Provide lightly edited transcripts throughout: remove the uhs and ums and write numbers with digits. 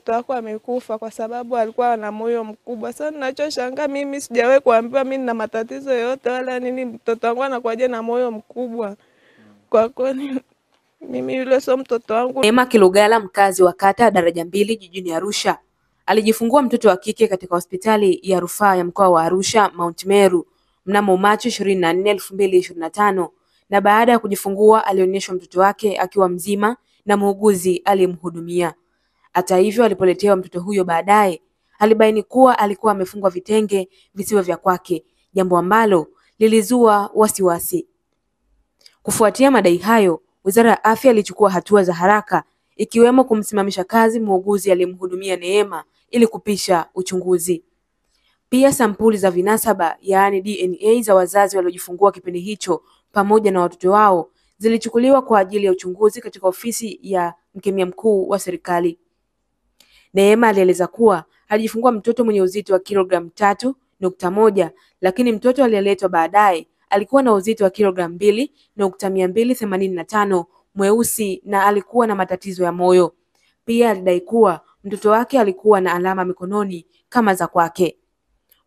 mtoto wako amekufa kwa sababu alikuwa na moyo mkubwa. Sasa ninachoshangaa mimi sijawahi kuambiwa mimi nina matatizo yote wala nini, mtoto wangu anakuwaje na moyo mkubwa. Kwa kweli mimi yule sio mtoto wangu. Neema Kilugala, mkazi wa kata Daraja Mbili jijini Arusha, alijifungua mtoto wa kike katika hospitali ya rufaa ya mkoa wa Arusha Mount Meru mnamo Machi 24, 2025, na baada ya kujifungua alionyeshwa mtoto wake akiwa mzima na muuguzi aliyemhudumia. Hata hivyo, alipoletewa mtoto huyo baadaye, alibaini kuwa alikuwa amefungwa vitenge visivyo vya kwake, jambo ambalo lilizua wasiwasi. Kufuatia madai hayo, Wizara ya Afya ilichukua hatua za haraka, ikiwemo kumsimamisha kazi muuguzi aliyemhudumia Neema ili kupisha uchunguzi. Pia sampuli za vinasaba, yaani DNA, za wazazi waliojifungua kipindi hicho pamoja na watoto wao zilichukuliwa kwa ajili ya uchunguzi katika ofisi ya mkemia mkuu wa serikali. Neema alieleza kuwa alijifungua mtoto mwenye uzito wa kilogramu 3.1, lakini mtoto aliyeletwa baadaye alikuwa na uzito wa kilogramu 2.285, mweusi na alikuwa na matatizo ya moyo. Pia alidai kuwa mtoto wake alikuwa na alama mikononi kama za kwake.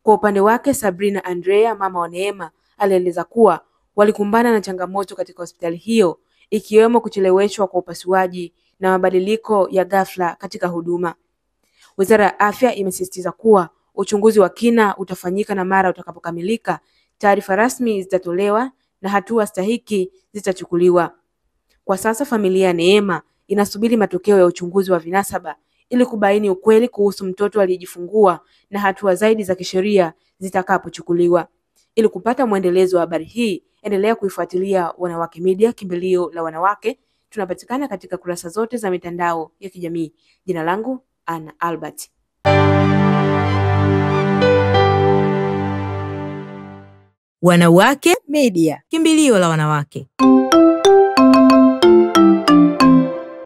Kwa upande wake, Sabrina Andrea, mama wa Neema, alieleza kuwa walikumbana na changamoto katika hospitali hiyo, ikiwemo kucheleweshwa kwa upasuaji na mabadiliko ya ghafla katika huduma. Wizara ya Afya imesisitiza kuwa uchunguzi wa kina utafanyika na mara utakapokamilika, taarifa rasmi zitatolewa na hatua stahiki zitachukuliwa. Kwa sasa familia ya Neema inasubiri matokeo ya uchunguzi wa vinasaba ili kubaini ukweli kuhusu mtoto aliyejifungua na hatua zaidi za kisheria zitakapochukuliwa. Ili kupata mwendelezo wa habari hii, endelea kuifuatilia Wanawake Media, kimbilio la wanawake. Tunapatikana katika kurasa zote za mitandao ya kijamii. Jina langu Anna Albert. Wanawake Media, kimbilio la wanawake.